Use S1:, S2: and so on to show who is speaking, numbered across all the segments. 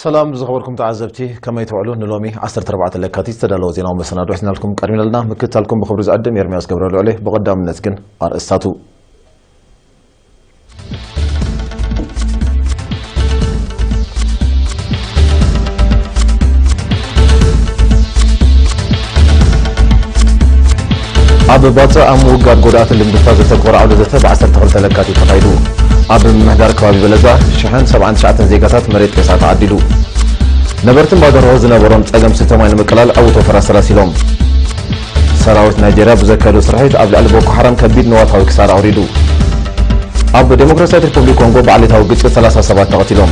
S1: سلام زخبركم تعزبتي كما يتوعلون نلومي 14 لكاتي تدالو زينا ومسنادو احنا لكم قرينا لنا مكتالكم بخبر زعدم يرمياس قبرالو عليه بقدام الناس كن ارئستاتو أب باطا أمو قاد قدات اللي مدفاز تقور عودة ذاته بعصر تغلت لكاتي تقايدو أب محدار كوابي بلزا شحن 7 زيقاتات مريت كيسات عدلو نبرتن بادر روز نبرون تقام 6 مقلال أو توفر سلاسلهم سراوت نيجيريا بزكالو سرحيت أب لعل بوكو حرام كبيد نواتها وكسار عوريدو أب ديمقراطية ريبوبليك كونغو بعليتها وقتل 37 تقتلهم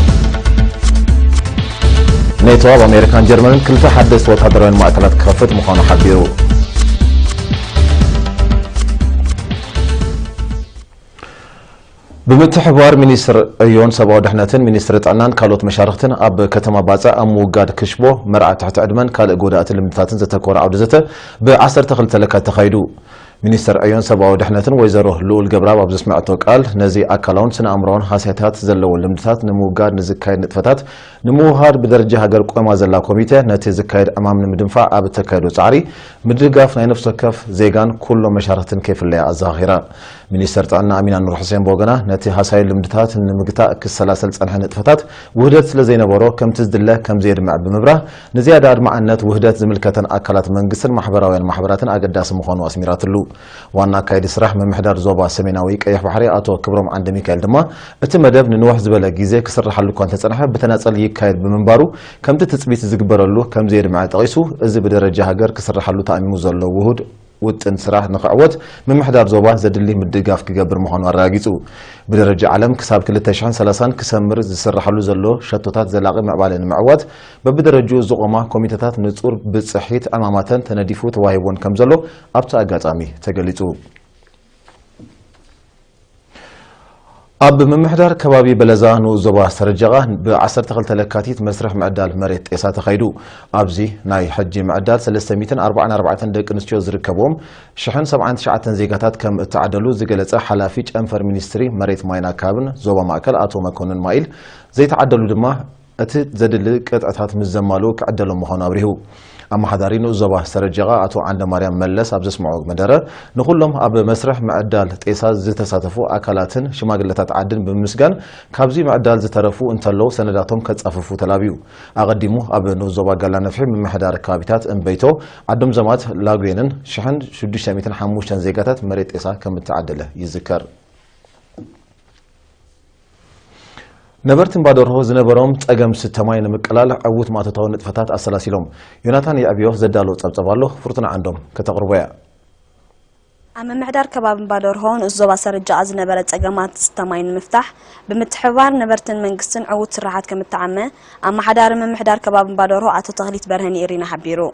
S1: نيتو بأمريكان جرمن كلتا حدث وتحضرين معتلات كخفت مخانو حبيرو بمتحوار مينستر ايون سبا ودحنتن مينستر طعنان كالوت مشارختن اب كتما باصا اموغاد كشبو مرعى تحت عدمن كال غودات لمتاتن زتكور عودزته ب10 تخلت لك تخيدو مينستر ايون سبا ودحنتن ويزرو لول جبراب ابز سمعتو قال نزي اكالاون سن امرون حسيتات زلو لمتات نموغاد نزكايد نطفتات نموهار بدرجه هاجر قوما زلا كوميته نتي زكايد امام نمدنفا اب تكايدو صعري مدغاف ناي نفس كف زيغان كله مشارختن كيف لا ازاخيرا مينستر طعنا امين نور حسين بوغنا نتي حسايل لمدتات نمغتا كسلاسل صنحن نطفتات وحدت سلازينبرو كم تزدله كم زيد مع بمبره نزياده ادمعنت وحدت زملكتن اكلات منغسن محبراوين محبراتن اقداس مخونو اسميراتلو وانا كايد سراح ممحدار زوبا سميناوي قيح بحري اتو كبرم عند ميكائيل دما ات مدب ننوح زبله غيزه كسرحلو كونت صنحه بتناصل يكايد بمنبارو كم تتصبيت زغبرلو كم زيد مع طيسو از بدرجه هاجر كسرحلو تاميمو زلو وحد وطن سراح نقعوت من محدار زوبا زدلي مدغاف كغبر مخونو اراغيصو بدرجه عالم كساب 2030 كسمر زسرحلو زلو شتوتات زلاقي معبالن معوات ببدرجو زقوما كوميتات نصور بصحيت اماماتن تنديفو تواهيبون كم زلو ابتا اغاصامي تغليصو أب من محدار كبابي بلزان وزبا سرجغا ب10 تخلت لكاتيت مسرح معدال مريت إسات خيدو أبزي ناي حجي معدال 344 دق نسيو زركبوم شحن 79 زيغاتات كم تعدلو زغلص حلافي انفر مينستري مريت ماينا كابن زوبا ماكل اتو مكونن مايل زي تعدلو دما ات زدل قطعات مزمالو كعدلو مخون ابريو اما حضارين زبا سرجغا اتو عند مريم ملس ابز سمعو مدره نخلهم اب مسرح معدال طيساز زتساتفو اكلاتن شماغلتات عدن بمسغان كابزي معدال زترفو انتلو سنداتهم كصففو تلابيو اقدمو اب نو زبا غلا نفح من محدار كابيتات انبيتو عدم زمات لاغوينن شحن 605 زيغاتات مريت طيسا كمتعدله يذكر نبرتن بادرهو زنبروم طقم 6 مقلال عوت ماتتاو نطفتات اسلاسيلوم يوناتان يابيو زدالو صبصبالو فرتنا عندهم كتقربيا
S2: أما محدار كباب بادرهون الزوبا سرجع زنبرت طقمات 6 مفتاح بمتحوار نبرتن منقسن عوت سراحات كمتعمه اما حدار من محدار كباب بادرهو اتو تغليت برهني إرينا حبيرو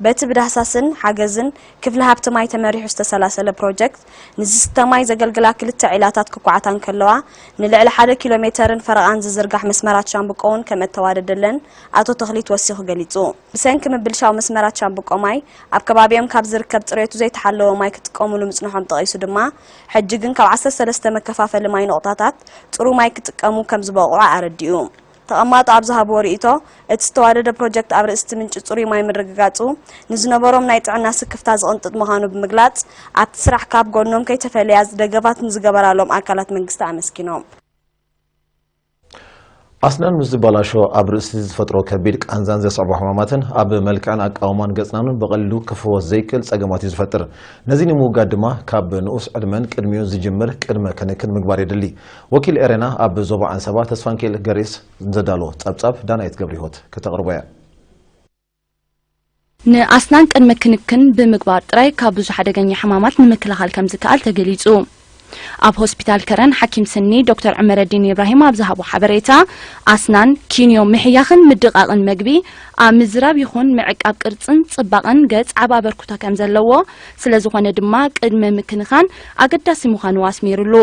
S2: بيت بدهساسن حاجزن كفل هابت ماي تمريح استسلاسل بروجكت نزستماي زغلغلا كلتا عيلاتات كقعتان كلوا نلعل 1 كيلومترن فرقان ززرغح مسمرات شامبقون كمتواددلن اتو تخليت وسيخ غليصو بسنك مبلشاو مسمرات شامبقوماي اب كبابيام كاب زركب طريتو زي تحلو ماي كتقوملو مصنحهم طقيسو دما حجيغن كاب 13 مكفافل ماي نقطاتات طرو ماي كتقمو كم زبقوا ارديو تقمات ابزها بوريتو اتستوادد بروجكت ابر استمنጭ ጽሪ ማይ ምርግጋጹ ንዝነበሮም ናይ ጥዕና ስክፍታ ዝቕንጥጥ መሃኑ ብምግላጽ ኣብ ስራሕ ካብ ጎኖም ከይተፈልያዝ ደገፋት ንዝገበራሎም አካላት መንግስቲ አመስኪኖም
S1: أصلاً مزبالاشو أبرز فترة كبير كأنزان زي صعب حماماتن أب ملكان أقاومان قصنانون بقلو كفو زيكل ساقماتي زفتر نزيني مو قادمة كاب نؤس عدمان كرميو زجمر كرمة كنكن مقباري دلي وكيل إيرينا أب زوبا عن سبا تسفانكيل غريس زدالو تاب دانا يتقبلي هوت كتقربايا
S3: نأصلاً كرمة كنكن بمقبار تراي كاب زو حدقاني حمامات نمكلها الكم زكال تقليزو اب هوسبيتال كرن حكيم سني دكتور عمر الدين ابراهيم ابزهبو حبريتا اسنان كينيو محياخن مدقاقن مغبي امزراب يخون معقاب قرصن صباقن ገጽ አባበርኩታ ከም ዘለዎ ስለዝኾነ ድማ ቅድመ ምክንኻን አገዳሲ ምዃኑ ዋስሚሩሉ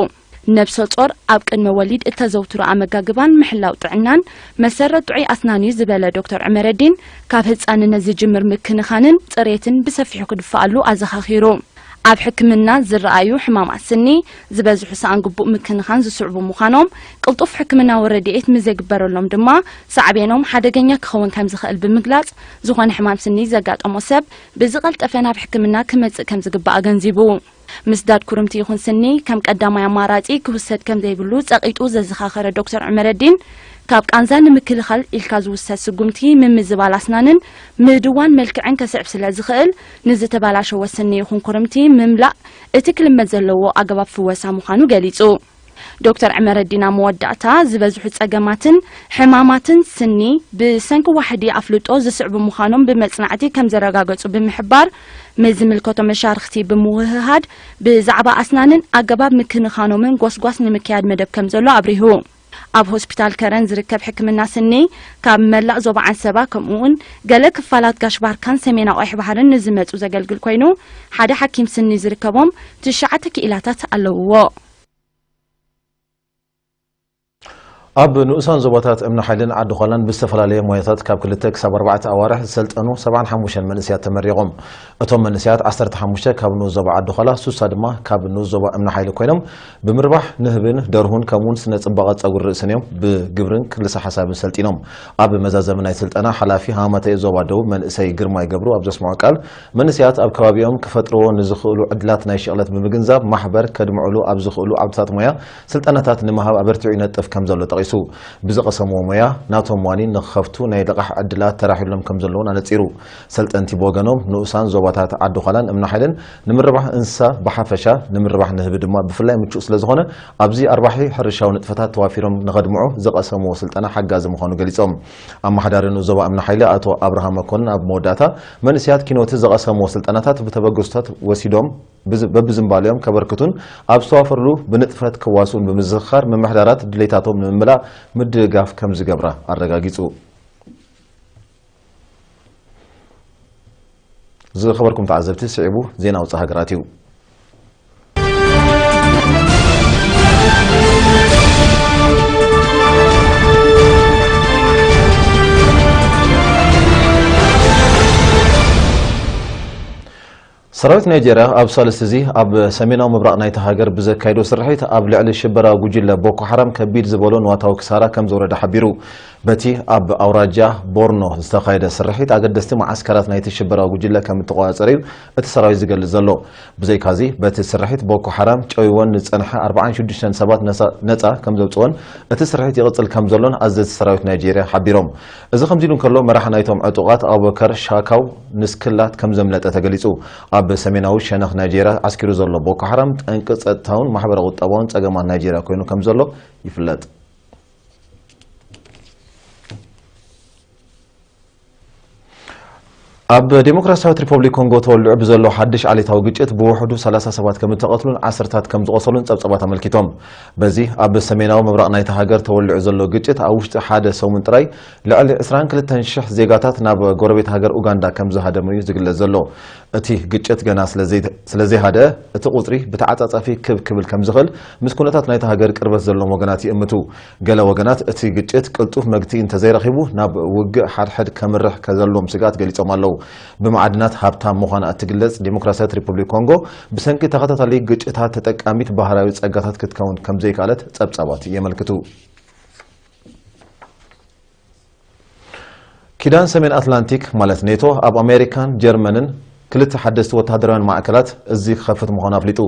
S3: ነብሰ ጾር ኣብ ቅድመ ወሊድ እተዘውትሩ አመጋግባን ምሕላው ጥዕናን መሰረት ጥዑይ አስናኒ ዝበለ ዶክተር عمر الدين ካብ ህፃንነት ዝጅምር ምክንኻንን ጽሬትን ብሰፊሑ ክድፋሉ አዘኻኺሩ ኣብ ሕክምና ዝረኣዩ ሕማማት ስኒ ዝበዝሑ ሳንግቡእ ምክንኻን ዝስዕቡ ምዃኖም ቅልጡፍ ሕክምናዊ ረድኤት ምዘግበረሎም ድማ ሳዕቤኖም ሓደገኛ ክኸውን ከም ዝኽእል ብምግላጽ ዝኾነ ሕማም ስኒ ዘጋጠሞ ሰብ ብዝቐልጠፈ ናብ ሕክምና ክመጽእ ከም ዝግባእ ገንዚቡ ምስዳድ ኩርምቲ ይኹን ስኒ ከም ቀዳማይ ኣማራጺ ክውሰድ ከም ዘይብሉ ጸቂጡ ዘዘኻኸረ ዶክተር ዑመረዲን ካብ ቃንዛ ንምክልኻል ኢልካ ዝውሰድ ስጉምቲ ምምዝባል ኣስናንን ምድዋን መልክዕን ከስዕብ ስለ ዝኽእል ንዝተባላሸወ ስኒ ይኹን ኩርምቲ ምምላእ እቲ ክልመት ዘለዎ ኣገባብ ፍወሳ ምዃኑ ገሊጹ ዶክተር ዑመረዲን መወዳእታ ዝበዝሑ ጸገማትን ሕማማትን ስኒ ብሰንኪ ዋሕዲ ኣፍልጦ ዝስዕቡ ምዃኖም ብመጽናዕቲ ከም ዘረጋገጹ ብምሕባር መዝምልከቶ መሻርክቲ ብምውህሃድ ብዛዕባ ኣስናንን ኣገባብ ምክንኻኖምን ጎስጓስ ንምክያድ መደብ ከም ዘሎ ኣብሪሁ ኣብ ሆስፒታል ከረን ዝርከብ ሕክምና ስኒ ካብ መላእ ዞባ ዓንሰባ ከምኡውን ገለ ክፋላት ጋሽባርካን ሰሜናዊ ቀይሕ ባህርን ንዝመጹ ዘገልግል ኮይኑ ሓደ ሓኪም ስኒ ዝርከቦም 9 ክኢላታት ኣለውዎ
S1: ኣብ ንኡሳን ዞባታት እምነ ሓይልን ዓዲ ኾላን ብዝተፈላለየ ሞያታት ካብ 2 ክሳብ 4 ኣዋርሕ ዝሰልጠኑ 75 መንእስያት ተመሪቖም እቶም መንእስያት 15 ካብ ንኡስ ዞባ ዓዲ ኾላ 60 ድማ ካብ ንኡስ ዞባ እምነ ሓይሊ ኮይኖም ብምርባሕ ንህብን ደርሁን ከምኡውን ስነ ጽባቐ ጸጉሪ ርእስን እዮም ብግብርን ክልሳ ሓሳብን ሰልጢኖም ኣብ መዛዘም ናይ ስልጠና ሓላፊ ሃማተይ ዞባ ደቡብ መንእሰይ ግርማይ ገብሩ ኣብ ዘስምዑ ቃል መንእስያት ኣብ ከባቢኦም ክፈጥርዎ ንዝኽእሉ ዕድላት ናይ ሽቕለት ብምግንዛብ ማሕበር ከድምዕሉ ኣብ ዝኽእሉ ዓውድታት ሞያ ስልጠናታት ንምሃብ ኣበርቲዑ ይነጥፍ ከም ዘሎ ጠቂሱ ብዝቐሰምዎ ሞያ ናቶም ዋኒን ንኽኸፍቱ ናይ ልቓሕ ዕድላት ተራሒሎም ከም ዘለውን ኣነፂሩ ሰልጠንቲ ብወገኖም ንኡሳን ዞባታት ዓዲ ኋላን እምነ ሓይልን ንምርባሕ እንስሳ ብሓፈሻ ንምርባሕ ንህቢ ድማ ብፍላይ ምቹእ ስለ ዝኾነ ኣብዚ ኣርባሒ ሕርሻዊ ንጥፈታት ተዋፊሮም ንኸድምዑ ዝቐሰምዎ ስልጠና ሓጋዚ ምዃኑ ገሊፆም ኣመሓዳሪ ንኡስ ዞባ እምነ ሓይሊ ኣቶ ኣብርሃም መኮንን ኣብ መወዳእታ መንእስያት ኪኖት ዝቐሰምዎ ስልጠናታት ብተበገስታት ወሲዶም በብዝምባልዮም ከበርክቱን ኣብ ዝተዋፈርሉ ብንጥፈት ክዋሱን ብምዝኽኻር መምሕዳራት ድሌታቶም ንምምላእ ምድጋፍ ከም ዝገብራ ኣረጋጊጹ ዝኸበርኩም ተዓዘብቲ ስዒቡ ዜና ውፅእ ሃገራት እዩ ሰራዊት ናይጄርያ ኣብ ሳልስቲ እዚ ኣብ ሰሜናዊ ምብራቕ ናይቲ ሃገር ብዘካይዶ ስርሒት ኣብ ልዕሊ ሽበራ ጉጅለ ቦኮ ሓራም ከቢድ ዝበሎ ንዋታዊ ክሳራ ከም ዘውረደ ሓቢሩ በቲ ኣብ ኣውራጃ ቦርኖ ዝተኻየደ ስርሒት ኣገደስቲ ማዓስከራት ናይቲ ሽበራዊ ጉጅለ ከም እተቆጻጸረ እዩ እቲ ሰራዊት ዝገልጽ ዘሎ ብዘይካዚ በቲ ስርሒት ቦኮ ሓራም ጨዊዎን ንጸንሐ 46 ሰባት ነፃ ከም ዘውፅዎን እቲ ስርሒት ይቕጽል ከም ዘሎን ኣዘዝቲ ሰራዊት ናይጄርያ ሓቢሮም እዚ ከምዚ ኢሉ ከሎ መራሒ ናይቶም ዕጡቓት ኣቡበከር ሻካው ንስክላት ከም ዘምለጠ ተገሊጹ ኣብ ሰሜናዊ ሸነኽ ናይጄርያ ኣስኪሩ ዘሎ ቦኮ ሓራም ጠንቂ ጸጥታውን ማሕበራዊ ቁጠባውን ጸገማት ናይጄርያ ኮይኑ ከም ዘሎ ይፍለጥ ኣብ ዲሞክራሲያዊት ሪፐብሊክ ኮንጎ ተወልዑ ብዘሎ ሓድሽ ዓሌታዊ ግጭት ብውሕዱ 30 ሰባት ከም ዝተቐትሉን 10ታት ከም ዝቆሰሉን ጸብጸባት ኣመልኪቶም በዚ ኣብ ሰሜናዊ ምብራቕ ናይቲ ሃገር ተወልዑ ዘሎ ግጭት ኣብ ውሽጢ ሓደ ሰሙን ጥራይ ልዕሊ 22,000 ዜጋታት ናብ ጎረቤት ሃገር ኡጋንዳ ከም ዝሃደሙ እዩ ዝግለጽ ዘሎ እቲ ግጭት ገና ስለዘይሃደ እቲ ቁጽሪ ብተዓጻጻፊ ክብል ከም ዝኽእል ምስ ኩነታት ናይቲ ሃገር ቅርበት ዘሎም ወገናት ይእምቱ ገለ ወገናት እቲ ግጭት ቅልጡፍ መግቲ እንተዘይረኺቡ ናብ ውግእ ሓድሕድ ከምርሕ ከዘሎም ስጋት ገሊጾም ኣለዉ ብማዕድናት ሃብታም ምዃና እትግለጽ ዲሞክራሲያዊት ሪፐብሊክ ኮንጎ ብሰንኪ ተኸታታሊ ግጭታት ተጠቃሚት ባህላዊ ጸጋታት ክትከውን ከም ዘይካለት ጸብጻባት የመልክቱ ኪዳን ሰሜን አትላንቲክ ማለት ኔቶ ኣብ ኣሜሪካን ጀርመንን ክልተ ሓደስቲ ወተሃደራውያን ማዕከላት እዚ ክኸፍት ምዃኑ ኣፍሊጡ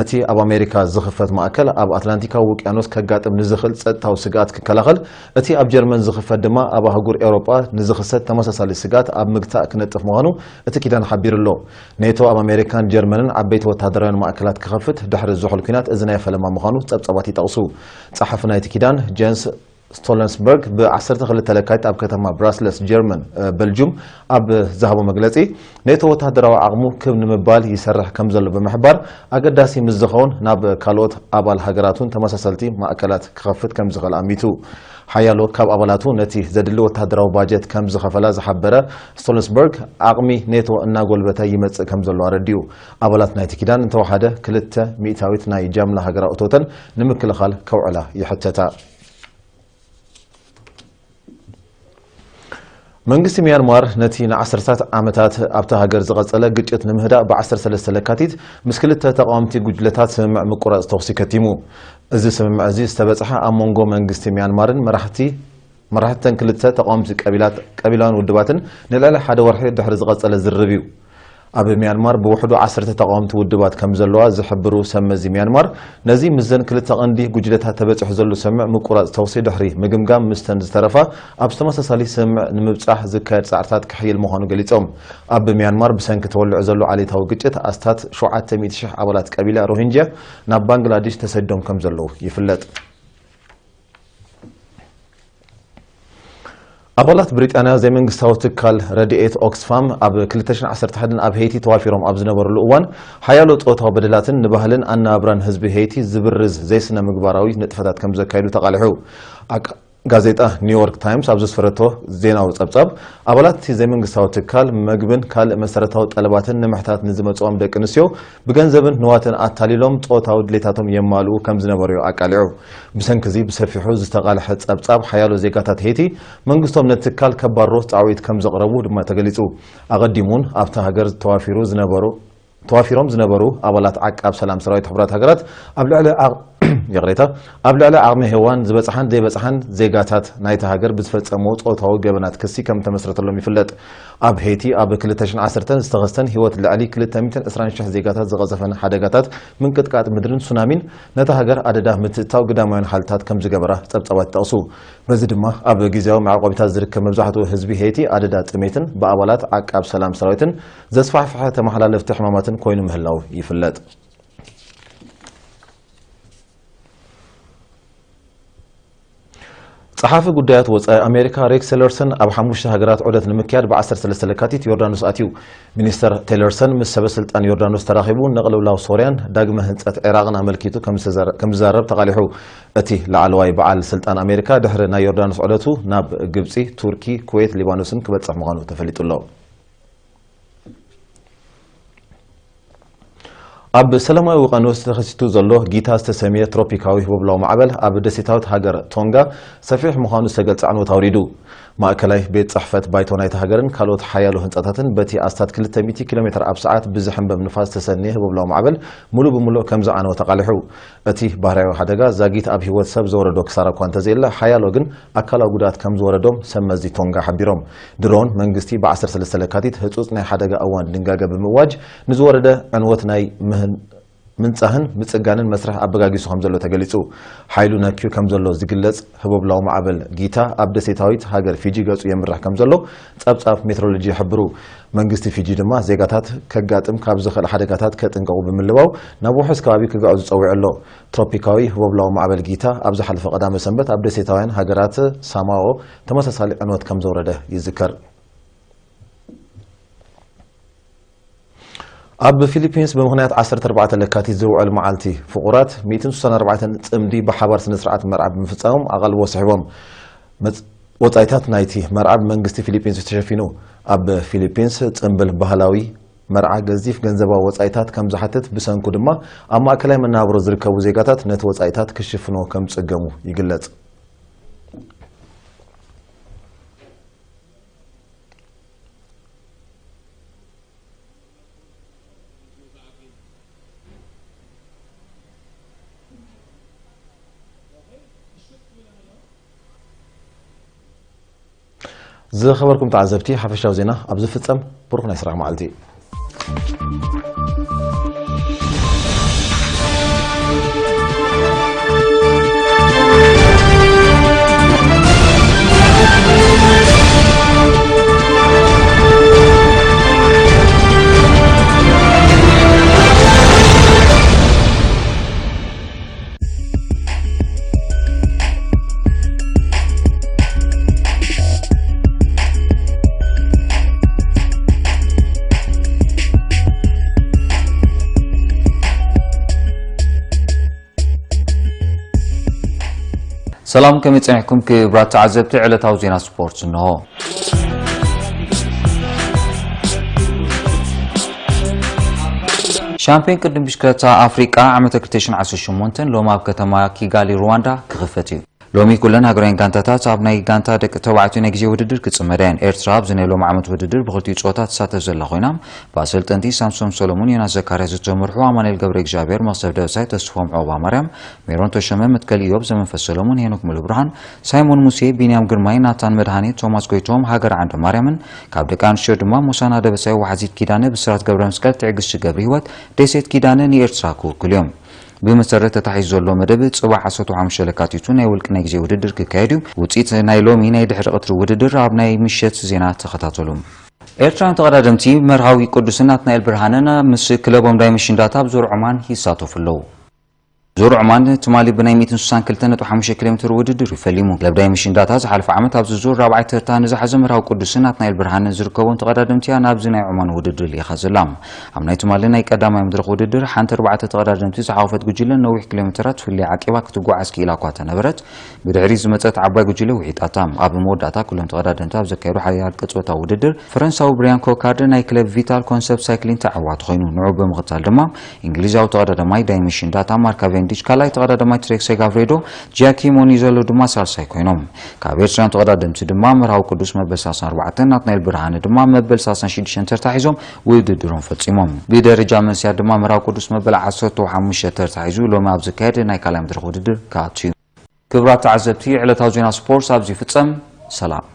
S1: እቲ ኣብ ኣሜሪካ ዝኽፈት ማዕከል ኣብ ኣትላንቲካዊ ውቅያኖስ ከጋጥም ንዝኽእል ጸጥታዊ ስጋት ክከላኸል እቲ ኣብ ጀርመን ዝኽፈት ድማ ኣብ ኣህጉር ኤውሮጳ ንዝኽሰት ተመሳሳሊ ስጋት ኣብ ምግታእ ክነጥፍ ምዃኑ እቲ ኪዳን ሓቢሩሎ ኔቶ ኣብ ኣሜሪካን ጀርመንን ዓበይቲ ወተሃደራውያን ማዕከላት ክኸፍት ድሕሪ ዝሑል ኩናት እዚ ናይ ፈለማ ምዃኑ ጸብጻባት ይጠቕሱ ጸሓፊ ናይቲ ኪዳን ጄንስ ስቶለንስበርግ ብ12 ለካቲት ኣብ ከተማ ብራስለስ ጀርመን በልጅም ኣብ ዝሃቦ መግለጺ ኔቶ ወተሃደራዊ ዓቕሙ ክብ ንምባል ይሰርሕ ከም ዘሎ ብምሕባር ኣገዳሲ ምስ ዝኸውን ናብ ካልኦት ኣባል ሃገራቱን ተመሳሰልቲ ማዕከላት ክኸፍት ከም ዝኽእል ኣሚቱ ሓያሎ ካብ ኣባላቱ ነቲ ዘድሊ ወተሃደራዊ ባጀት ከም ዝኸፈላ ዝሓበረ ስቶለንስበርግ ዓቕሚ ኔቶ እናጎልበተ ይመጽእ ከም ዘሎ ኣረዲዩ ኣባላት ናይቲ ኪዳን እንተወሓደ 200 ናይ ጃምላ ሃገራዊ እቶተን ንምክልኻል ከውዕላ ይሕተታ መንግስቲ ሚያንማር ነቲ ን10 ዓመታት ኣብታ ሃገር ዝቐጸለ ግጭት ንምህዳእ ብ13 ለካቲት ምስ ክልተ ተቃዋምቲ ጉጅለታት ስምምዕ ምቁራጽ ተኽሲ ከቲሙ እዚ ስምምዕ እዚ ዝተበጽሐ ኣብ መንጎ መንግስቲ ሚያንማርን መራሕተን ክልተ ተቃዋምቲ ቀቢላውን ውድባትን ንልዕሊ ሓደ ወርሒ ድሕሪ ዝቐጸለ ዝርርብ እዩ ኣብ ሚያንማር ብውሕዱ 10 ተቃዋምቲ ውድባት ከም ዘለዋ ዝሕብሩ ሰመዚ ሚያንማር ነዚ ምዘን ክልተ ቀንዲ ጉጅለታት ተበጽሑ ዘሎ ስምምዕ ምቁራጽ ተኽሲ ድሕሪ ምግምጋም ምስተን ዝተረፋ ኣብ ተመሳሳሊ ስምምዕ ንምብጻሕ ዝካየድ ጻዕርታት ክሕይል ምዃኑ ገሊጾም ኣብ ሚያንማር ብሰንኪ ተወልዑ ዘሎ ዓሌታዊ ግጭት ኣስታት 700,000 ኣባላት ቀቢላ ሮሂንጃ ናብ ባንግላዴሽ ተሰደም ከም ዘለዉ ይፍለጥ ኣባላት ብሪጣንያ ዘይመንግስታዊ ትካል ረድኤት ኦክስፋም ኣብ 2011 ኣብ ሄይቲ ተዋፊሮም ኣብ ዝነበሩሉ እዋን ሓያሎ ጾታዊ በደላትን ንባህልን ኣነባብራን ህዝቢ ሄይቲ ዝብርዝ ዘይስነ ምግባራዊ ንጥፈታት ከም ዘካይዱ ተቃሊሑ ጋዜጣ ኒውዮርክ ታይምስ ኣብ ዝስፈረቶ ዜናዊ ጸብጻብ ኣባላት ዘይመንግስታዊ ትካል መግብን ካልእ መሰረታዊ ጠለባትን ንምሕታት ንዝመጽኦም ደቂ ኣንስትዮ ብገንዘብን ንዋትን ኣታሊሎም ጾታዊ ድሌታቶም የማልኡ ከም ዝነበሩ ኣቃሊዑ ብሰንኪ እዚ ብሰፊሑ ዝተቃልሐ ጸብጻብ ሓያሎ ዜጋታት ሄይቲ መንግስቶም ነቲ ትካል ከባሮ ጻዕዊት ከም ዘቕረቡ ድማ ተገሊጹ ኣቐዲሙን ኣብታ ሃገር ተዋፊሮም ዝነበሩ ኣባላት ዓቃብ ሰላም ሰራዊት ሕብራት ሃገራት ኣብ ልዕሊ ዓቕሚ ሄዋን ዝበጽሓን ዘይበጽሓን ዜጋታት ናይቲ ሃገር ብዝፈጸሞ ጾታዊ ገበናት ክሲ ከም ተመስረተሎም ይፍለጥ ኣብ ሄይቲ ኣብ 2010 ዝተኸስተን ህይወት ልዕሊ 226 ዜጋታት ዝቐዘፈን ሓደጋታት ምንቅጥቃጥ ምድርን ሱናሚን ነቲ ሃገር ኣደዳ ምትእታው ግዳማውያን ሓልታት ከም ዝገበራ ጸብጻባት ይጠቕሱ በዚ ድማ ኣብ ግዜያዊ መዕቆቢታት ዝርከብ መብዛሕትኡ ህዝቢ ሄይቲ ኣደዳ ጥሜትን ብኣባላት ዓቃብ ሰላም ሰራዊትን ዘስፋሕፍሐ ተመሓላለፍቲ ሕማማትን ኮይኑ ምህላው ይፍለጥ ጸሓፊ ጉዳያት ወጻኢ ኣሜሪካ ሬክስ ቴለርሰን ኣብ 5 ሃገራት ዑደት ንምክያድ ብ13 ለካቲት ዮርዳኖስ ኣትዩ ሚኒስተር ቴለርሰን ምስ ሰበስልጣን ዮርዳኖስ ተራኺቡ ንቕልውላው ሶርያን ዳግመ ህንጸት ዓራቅን ኣመልኪቱ ከም ዝዛረብ ተቃሊሑ እቲ ላዕለዋይ በዓል ስልጣን ኣሜሪካ ድሕሪ ናይ ዮርዳኖስ ዑደቱ ናብ ግብጺ ቱርኪ ኩዌት ሊባኖስን ክበጽሕ ምዃኑ ተፈሊጡሎ ኣብ ሰላማዊ ውቅያኖስ ተኸሲቱ ዘሎ ጊታ ዝተሰሚየ ትሮፒካዊ ህቡብላዊ ማዕበል ኣብ ደሴታዊት ሃገር ቶንጋ ሰፊሕ ምዃኑ ዝተገልጸ ዕንወት ኣውሪዱ ማእከላይ ቤት ጽሕፈት ባይቶ ናይቲ ሃገርን ካልኦት ሓያሎ ህንጻታትን በቲ ኣስታት 200 ኪሎ ሜትር ኣብ ሰዓት ብዝሕንበብ ንፋስ ዝተሰነየ ህቡብላዊ ማዕበል ሙሉእ ብሙሉእ ከም ዝዓነወ ተቃሊሑ እቲ ባህርያዊ ሓደጋ ዛጊት ኣብ ህይወት ሰብ ዘወረዶ ክሳራ እኳ እንተዘየለ ሓያሎ ግን ኣካላዊ ጉድኣት ከም ዝወረዶም ሰመዚ ቶንጋ ሓቢሮም ድሮን መንግስቲ ብ13 ለካቲት ህጹጽ ናይ ሓደጋ እዋን ድንጋገ ብምእዋጅ ንዝወረደ ዕንወት ናይ ምንጻህን ምጽጋንን መስርሕ ኣበጋጊሱ ከም ዘሎ ተገሊጹ ሓይሉ ነኪዩ ከም ዘሎ ዝግለጽ ህቡብላዊ ማዕበል ጊታ ኣብ ደሴታዊት ሃገር ፊጂ ገጹ የምራሕ ከም ዘሎ ጸብጻብ ሜትሮሎጂ ይሕብሩ መንግስቲ ፊጂ ድማ ዜጋታት ከጋጥም ካብ ዝኽእል ሓደጋታት ከጥንቀቑ ብምልባው ናብ ውሕስ ከባቢ ክጋዑ ዝጸዊዑ ኣሎ ትሮፒካዊ ህቡብላዊ ማዕበል ጊታ ኣብ ዝሓለፈ ቀዳመ ሰንበት ኣብ ደሴታውያን ሃገራት ሳማኦ ተመሳሳሊ ዕንወት ከም ዘውረደ ይዝከር ኣብ ፊሊፒንስ ብምኽንያት 14 ለካቲት ዝውዕል መዓልቲ ፍቑራት 164 ጽምዲ ብሓባር ስነ-ስርዓት መርዓ ብምፍጻሞም ኣቓልቦ ሰሒቦም ወጻኢታት ናይቲ መርዓብ መንግስቲ ፊሊፒንስ ተሸፊኑ ኣብ ፊሊፒንስ ጽምብል ባህላዊ መርዓ ገዚፍ ገንዘባዊ ወጻኢታት ከም ዝሓትት ብሰንኩ ድማ ኣብ ማእከላይ መናብሮ ዝርከቡ ዜጋታት ነቲ ወጻኢታት ክሽፍኖ ከም ዝጽገሙ ይግለጽ ዝኸበርኩም ተዓዘብቲ ሓፈሻዊ ዜና ኣብ ዝፍጸም ብሩኽ ናይ ስራሕ መዓልቲ
S4: سلام كم يتسمعكم كبرات تعزبتي على توزينا سبورت انه شامبيون قدم بشكلتا افريقيا عام 2018 لو ما بكتما كيغالي رواندا كغفتي ሎሚ ኩለን ሃገራውያን ጋንታታት ኣብ ናይ ጋንታ ደቂ ተባዕትዮ ናይ ግዜ ውድድር ክጽመዳን ኤርትራ ብዝነሎም ዓመት ውድድር ብኽልቲኡ ጾታ ተሳተፍ ዘላ ኮይና በአሰልጠንቲ ሳምሶን ሰሎሞን ዮናስ ዘካርያስ ዝተመርሑ አማኑኤል ገብረ እግዚአብሔር መቅሰፍ ደበሳይ ተስፎም ዖባ ማርያም ሜሮን ተሸመ መትከል ኢዮብ ዘመንፈስ ሰሎሞን ሄኖክ ሙሉ ብርሃን ሳይሞን ሙሴ ቢንያም ግርማይ ናታን መድሃኒት ቶማስ ጎይቶም ሃገር ዓንደ ማርያምን ካብ ደቂ አንስትዮ ድማ ሙሳና ደበሳይ ወሓዚት ኪዳነ ብስራት ገብረ መስቀል ትዕግስት ገብረ ህይወት ደሴት ኪዳነ ንኤርትራ ክውክሉ እዮም بمسرت تحيز زلو مدب صباح 15 لكاتيتو ناي ولق ناي غزي وددر ككايدو وصيت ناي لومي ناي دحر قطر وددر اب ناي مشت زينا تخاتاتلوم ኤርትራን ተቀዳደምቲ መርሃዊ ቅዱስናት ናይል ብርሃንና ምስ ክለቦም ዳይመሽን ዳታ ብዙር ዑማን ይሳተፉለው ዙር ዑማን ትማሊ ብናይ 162.5 ኪሎ ሜትር ውድድር ይፈሊሙ ክለብ ዳይመሽን ዳታ ዝሓለፈ ዓመት ኣብ ዙር ራብዓይ ተርታ ንዝሓዘ መርሃዊ ቅዱስናት ናይል ብርሃን ዝርከቡን ተቀዳደምቲ ናብ ዝናይ ዑማን ውድድር ይኸዘላም ኣብ ናይ ትማሊ ናይ ቀዳማይ መድረኽ ውድድር ሓንቲ 4 ተቀዳደምቲ ዝሓወፈት ጉጅለ ነዊሕ ኪሎ ሜትራት ፍልይ ዓቂባ ክትጓዓዝ ክኢላ እኳ ተነበረት ብድሕሪ ዝመፀት ዓባይ ጉጅለ ውሒጣታ ኣብ መወዳእታ ኩሎም ተቀዳደምቲ ኣብ ዘካየዱ ሓያል ቅጽበታ ውድድር ፈረንሳዊ ብሪያን ኮካርድ ናይ ክለብ ቪታል ኮንሰፕት ሳይክሊንግ ተዓዋቲ ኮይኑ ንዑ ብምኽታል ድማ እንግሊዛዊ ተቀዳዳማይ ዳይመሽን ዳታ ማርካቬን ዲስካላይ ተቀዳዳማይ ትሬክስ ጋቭሬዶ ጃኪ ሞኒዘሎ ድማ ሳልሳይ ኮይኖም ካብ ኤርትራን ተቀዳደምቲ ድማ መርሃዊ ቅዱስ መበል 34 ናትናኤል ብርሃን ድማ መበል 36 ተርታ ሒዞም ውድድሮም ፈጺሞም ብደረጃ መንስያ ድማ መርሃዊ ቅዱስ መበል 15 ተርታ ሒዙ ሎሚ ኣብ ዝካየድ ናይ ካልኣይ መድረኽ ውድድር ካኣትዩ ክብራት ተዓዘብቲ ዕለታዊ ዜና ስፖርት ኣብዚ ፍጸም ሰላም